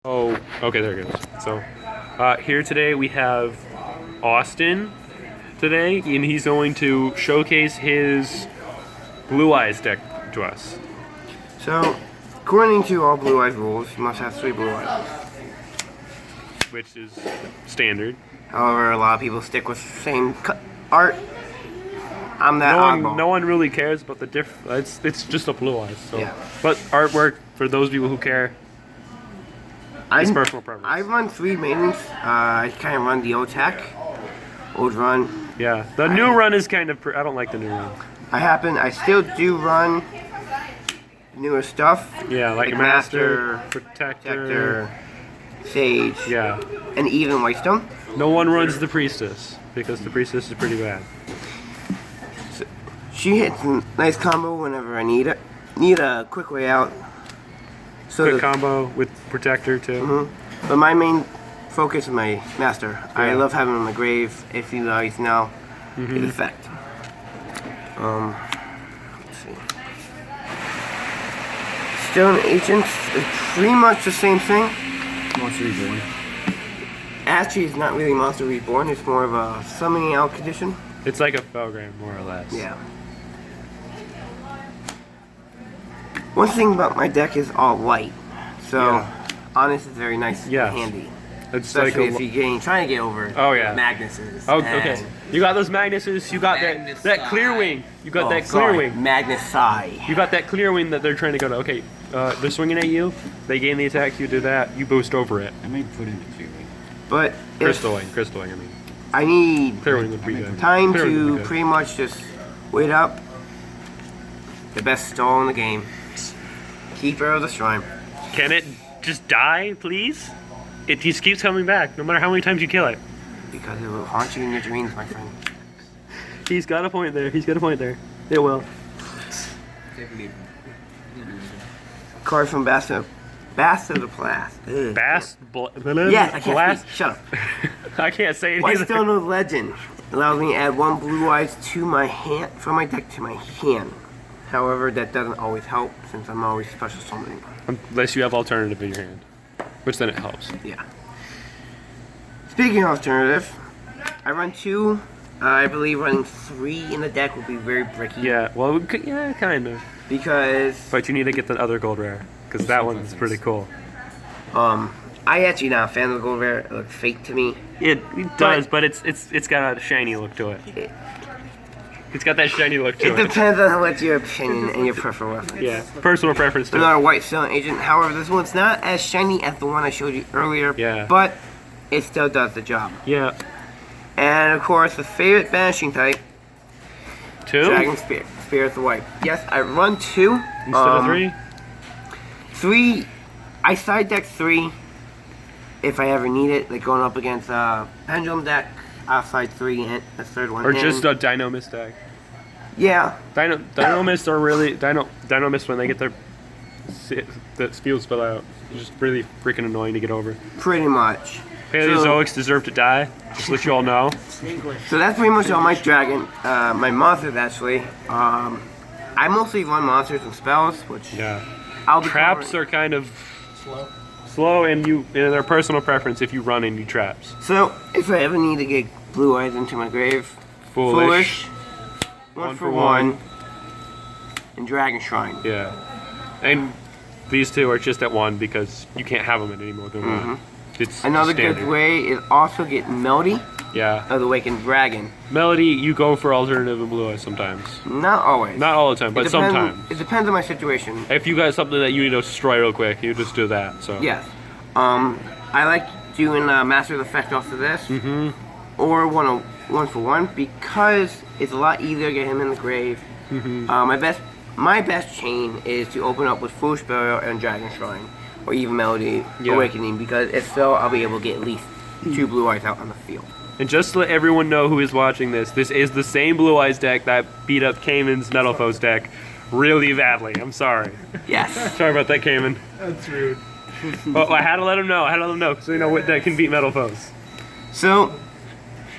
Oh, okay, there it goes. So, here today we have Austin today, and he's going to showcase his Blue Eyes deck to us. So, according to all Blue Eyes rules, you must have 3 Blue Eyes. Which is standard. However, a lot of people stick with the same art. I'm that oddball. No one really cares about the it's just a Blue Eyes. So. Yeah. But artwork, for those people who care, it's personal preference. I run 3 maidens. I kind of run the old tech, old run. Yeah, the new run is kind of. I don't like the new run. I still do run newer stuff. Yeah, like Master, Protector, Sage. Yeah. And even Whitestone. No one runs the Priestess because the Priestess is pretty bad. So she hits a nice combo whenever I need it. Need a quick way out. So Quick combo with Protector too. But my main focus is my Master. Yeah. I love having him in the grave. If you guys know his effect. Let's see. Stone Agents is pretty much the same thing. Monster Reborn. Actually, it's not really Monster Reborn. It's more of a summoning out condition. It's like a Felgram, more or less. Yeah. One thing about my deck is all light, so Honest is very nice and handy. It's especially like if you're trying to get over Magnuses. Oh, okay. You got those Magnuses. You got that clear wing. You got that clear wing. Magnus Psi. You got that clear wing that they're trying to go to. Okay, they're swinging at you. They gain the attack. You do that. You boost over it. I might put in a clear wing. But crystal wing. I mean. I need clear wing would be good. Time to pretty much just wait up. The best stall in the game. Keeper of the Shrine. Can it just die, please? It just keeps coming back, no matter how many times you kill it. Because it will haunt you in your dreams, my friend. He's got a point there. It will. Card from Bast of the Blast. Yes, I can't speak. Shut up. I can't say it either. Whitestone of Legend allows me to add 1 Blue Eyes to my hand, from my deck to my hand. However, that doesn't always help since I'm always special summoning. Unless you have alternative in your hand, which then it helps. Yeah. Speaking of alternative, I run 2. I believe running 3 in the deck will be very bricky. Yeah, well, yeah, kind of. Because... But you need to get the other gold rare, because that one is pretty cool. I actually not a fan of the gold rare. It looks fake to me. It does, but it's got a shiny look to it. It's got that shiny look to it. It depends on what's your opinion and your preference. Yeah, personal preference too. Another Whitestone Agent. However, this one's not as shiny as the one I showed you earlier. Yeah. But it still does the job. Yeah. And of course, the favorite banishing type. 2? Dragon Spirit the White. Yes, I run 2 instead of 3. 3. I side deck 3 if I ever need it. Like going up against Pendulum deck. Outside 3 and the third one. Or just a Dino Mist deck. Yeah. Dino Mist are really Dino Mist when they get their field spell out. It's just really freaking annoying to get over. Pretty much. Paleozoics deserve to die. Just to let you all know. So that's pretty much all my dragon, my monsters actually. I mostly run monsters and spells, which traps are kind of slow, and they're personal preference if you run into traps. So if I ever need to get Blue Eyes into my grave, Foolish, 1 for 1, and Dragon Shrine. Yeah, and these 2 are just at 1 because you can't have them at any more than 1. It's another standard. good way is also get Melody. Yeah. Of the Awakened Dragon. Melody, you go for alternative and Blue Eyes sometimes. Not always. Not all the time, but sometimes. It depends on my situation. If you got something that you need to destroy real quick, you just do that. So. Yes. I like doing Master's Effect off of this. Or 1 for 1 because it's a lot easier to get him in the grave. My best chain is to open up with Foolish Burial and Dragon Shrine. Or even Melody Awakening, because if so, I'll be able to get at least 2 Blue Eyes out on the field. And just to let everyone know who is watching this is the same Blue Eyes deck that beat up Cayman's Metal Foes deck really badly. I'm sorry. Yes. Sorry about that, Cayman. That's rude. Well, I had to let him know. So you know what deck can beat Metal Foes. So,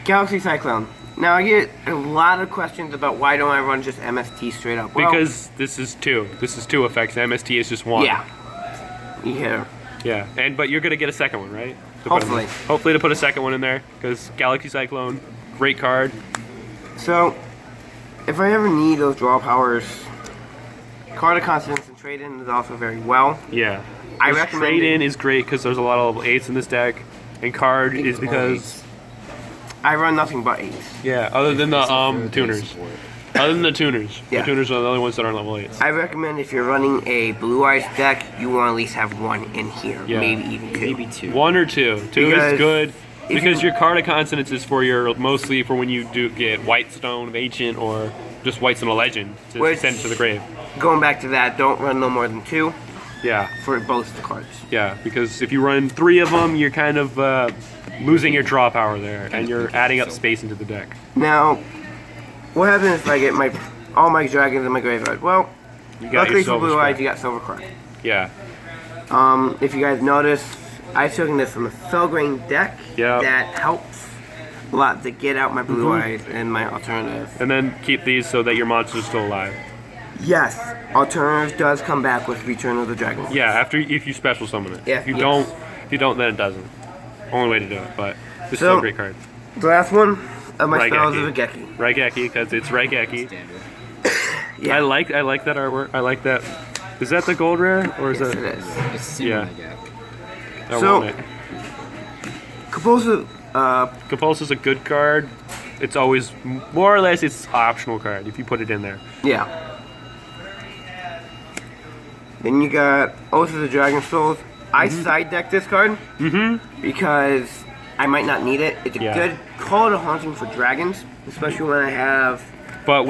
Galaxy Cyclone. Now I get a lot of questions about why don't I run just MST straight up. Well, because this is 2. This is 2 effects. MST is just 1. Yeah. You hear Yeah, but you're gonna get a second one, right? To put in Hopefully. there. Hopefully to put a second one in there, because Galaxy Cyclone, great card. So, if I ever need those draw powers, Card of Consonance and Trade-In is also very well. Yeah. I recommend Trade-In is great because there's a lot of level 8s in this deck, and card is because I run nothing but 8s. yeah, other than the tuners. Support. Other than the tuners. Yeah. The tuners are the only ones that aren't level 8s. I recommend if you're running a Blue Eyes deck, you want to at least have one in here, Yeah. maybe even 2. Maybe 2. 1 or 2. 2 Because is good if because you- your card of consonants is for your mostly for when you do get White Stone of Ancient or just White Stone of Legend to Which- send it to the grave. Going back to that, don't run no more than 2 Yeah, for both the cards. yeah, because if you run 3 of them, you're kind of losing your draw power there, and you're adding up space into the deck. Now, what happens if I get all my dragons in my graveyard? Well, You got luckily your for Silver Blue Eyes, Scrap. you got Silver Cry. Yeah, If you guys notice, I've taken this from the Felgrain deck. Yeah. That helps a lot to get out my Blue Eyes and my alternatives. and then keep these so that your monster's still alive. Yes, alternatives does come back with Return of the Dragon. Yeah, if you special summon it. Yeah, If you yes. don't, then it doesn't. Only way to do it, but this is So- still a great card. The last one of my spells is a Raigeki. Geki. Raigeki, because it's Raigeki. Standard. Yeah. I like that artwork. I like that. Is that the gold rare or is Yes, that? it is. It's similar, Yeah. yeah. I So- want it. Compulsive, Compulse is a good card. It's always more or less it's optional card if you put it in there. yeah. Then you got Oath of the Dragon Souls. I side deck this card because I might not need it. It's a Yeah. good call to haunting for dragons, especially when I have. But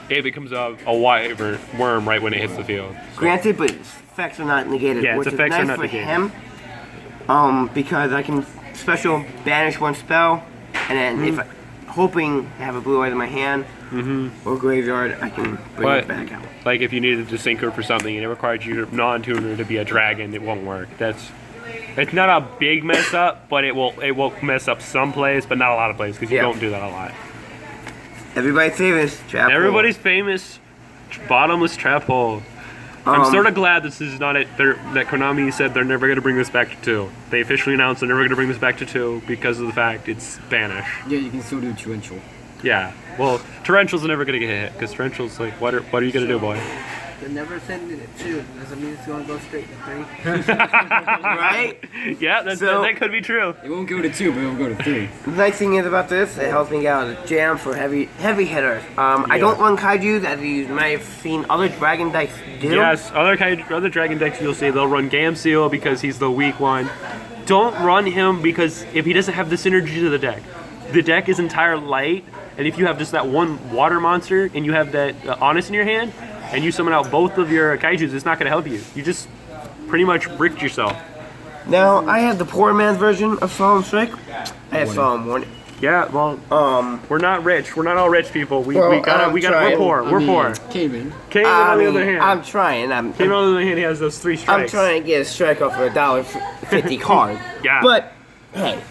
it becomes a wyvern worm right when it hits the field. Granted, but its effects are not negated, Yeah, its which is effects are nice not for negated. him. Because I can special banish one spell, and then if hoping to have a blue eye in my hand or graveyard, I can bring it But back out. like if you needed to sync her for something and it required your non-tuner to be a dragon, it won't work. It's not a big mess up, but it will mess up some plays, but not a lot of plays because you Yeah. don't do that a lot. Everybody's famous trap hole. Everybody's famous bottomless trap hole. I'm sort of glad this is not it. That Konami said they're never going to bring this back to 2. They officially announced they're never going to bring this back to 2 because of the fact it's Banish. Yeah, you can still do torrential. Yeah. Well, Torrential's never going to get hit because Torrential's like, what are you going to do, boy? They're never sending it to. Doesn't mean it's going to go straight to 3. Right? Yeah, that could be true. It won't go to 2, but it'll go to 3. The nice thing is about this, it helps me get out of the jam for heavy hitters. I don't run kaiju, as you might have seen other dragon decks do. Yes, other dragon decks you'll see they'll run Gamseel because he's the weak one. Don't run him because if he doesn't have the synergy to the deck is entire light, and if you have just that one water monster and you have that Honest in your hand, and you summon out both of your kaijus, it's not going to help you. You just pretty much bricked yourself. Now, I have the poor man's version of Solemn Strike. I have Solemn Warning. Yeah, well, we're not rich. We're not all rich people. Well, We're trying. poor. We're poor. Cayman. Cayman I on the mean, other hand. I'm trying. I'm Cayman on the other hand, he has those 3 strikes. trying to get a strike off for $1.50 card. Yeah. But hey,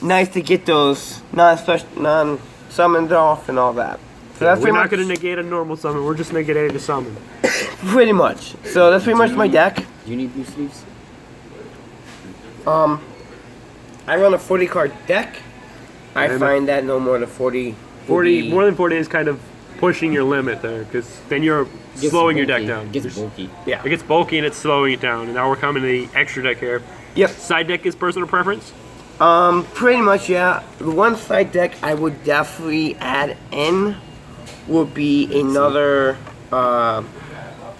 nice to get those non-summoned off and all that. So that's We're pretty not much, going to negate a normal summon. We're just negating a summon. pretty much. So that's pretty much my deck. Do you need blue sleeves? I run a 40 card deck. I And find that no more than 40. will 40 be- more than 40 is kind of pushing your limit there because then you're Gets slowing your bulky. deck down. Gets bulky. Yeah. It gets bulky and it's slowing it down. And now we're coming to the extra deck here. Yep. Side deck is personal preference. Pretty much, yeah. The one side deck I would definitely add in would be another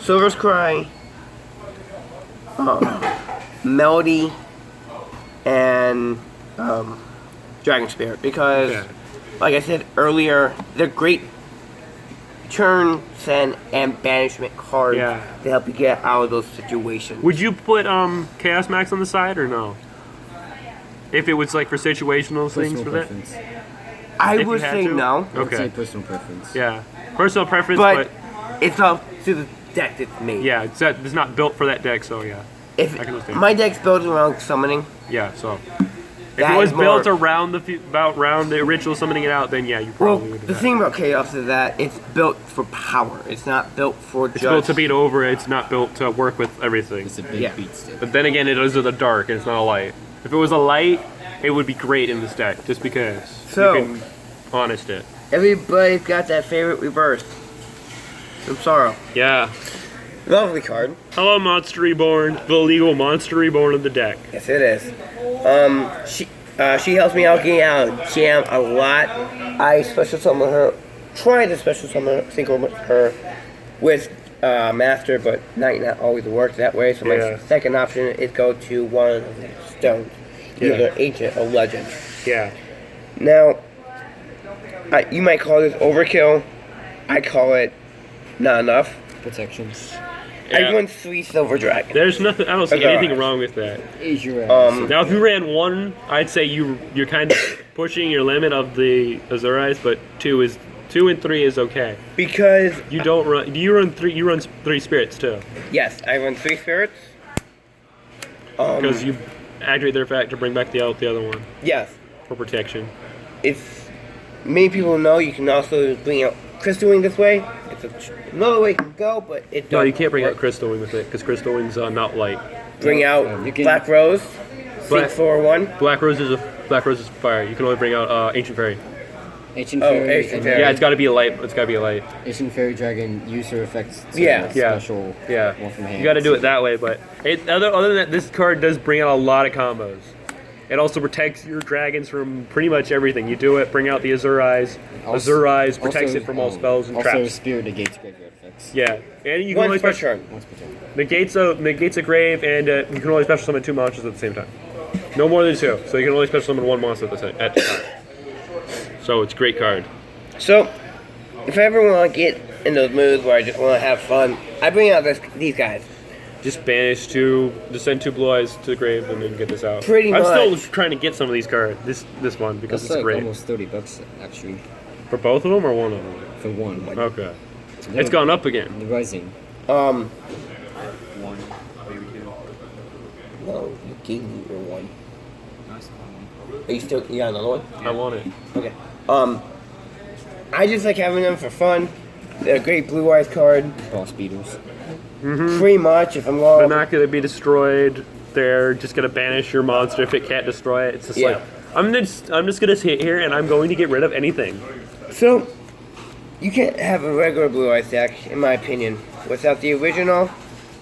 Silver's Cry, Melody, and Dragon Spirit because, Okay. like I said earlier, they're great turn, send, and banishment cards Yeah. to help you get out of those situations. Would you put Chaos Max on the side or no? If it was like for situational things Personal for that? preference. I if you would had say to? no, I would say Okay. personal preference. Yeah. Personal preference, but but it's up to the deck that's made. yeah, it's not built for that deck, so yeah. If I can understand. my deck's built around summoning, Yeah, so. If it was built around the original summoning it out, then yeah, you probably would do the that. thing about Chaos is that it's built for power. It's not built for It's built to beat over. It's not built to work with everything. It's a big Yeah. beat stick. But then again, it is a dark, and it's not a light. If it was a light, it would be great in this deck, just because So- you can honest it. Everybody's got that favorite reverse. From Sorrow. Yeah. Lovely card. Hello, Monster Reborn, the legal Monster Reborn of the deck. Yes, it is. She helps me out getting out of jam a lot. I special summon her, try to special summon synchro her with Master, but not always works that way. So my Yeah. second option is go to one of the stones, either Ancient or Legend. Yeah. Now, you might call this overkill. I call it not enough. Protection. I run 3 Silver Dragon. There's nothing. I don't see Okay. anything wrong with that. Is your ass. Now, if you ran 1, I'd say you're kind of pushing your limit of the Azurize, but 2 and 3 is okay. Because, You don't run. Do you run 3? You run 3 spirits too, yes, I run 3 Spirits. because you activate their effect to bring back the other one Yes. for protection. If many people know, you can also bring out Crystal Wing this way. It's another way you can go, but it No, don't you can't bring out work. Crystal Wing with it because Crystal Wing's not light. Bring out You can- Black Rose, Black- Sync 4-1. Black Rose is fire. You can only bring out Ancient Fairy. Ancient Oh, Fairy. Ancient and Fairy. Yeah, it's got to be a light. It's got to be a light. Ancient Fairy Dragon user effects. To Yeah. a Yeah. Special Yeah, one from hand. you got to do it that way. But other than that, this card does bring out a lot of combos. It also protects your dragons from pretty much everything. You do it, bring out the Azurize. Azurize protects Also, it from all spells and also traps. Spirit negates graveyard effects. Yeah, and you can only Once per special turn. Once per turn. negates a grave, and you can only special summon 2 monsters at the same time. No more than 2, so you can only special summon 1 monster at the time. So it's a great card. So, if I ever want to get in those moods where I just want to have fun, I bring out these guys. Just banish 2, just send 2 blue eyes to the grave, and then get this out. Pretty I'm still much. trying to get some of these cards. This one because That's it's like great almost $30 actually for both of them or one of them. for one. Okay, it's gone up again. The Rising. No, you gave me your one. Are you still? You got another one? I want it. Okay. I just like having them for fun. They're a great Blue Eyes card. Boss beaters. Pretty much, if I'm They're going. not going to be destroyed. They're just going to banish your monster if it can't destroy it. It's just Yeah. like I'm just going to sit here and I'm going to get rid of anything. So, you can't have a regular Blue Eyes deck, in my opinion, without the original.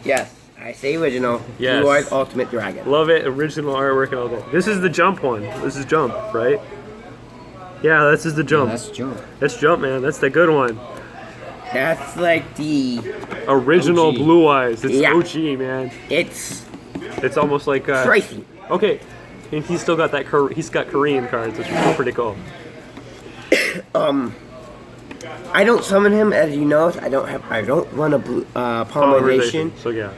Yes, I say original. Yes. Blue Eyes Ultimate Dragon. Love it. Original artwork and all that. This is the jump one. This is jump, right? Yeah, this is the jump. That's jump. That's jump, man. That's the good one. That's like the. Original OG. blue eyes. It's Yeah. OG, man. It's It's almost like pricey. okay. And he's still got that. He's got Korean cards, which is pretty cool. I don't summon him, as you know. I don't run a blue, polymerization, So yeah.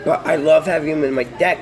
but I love having him in my deck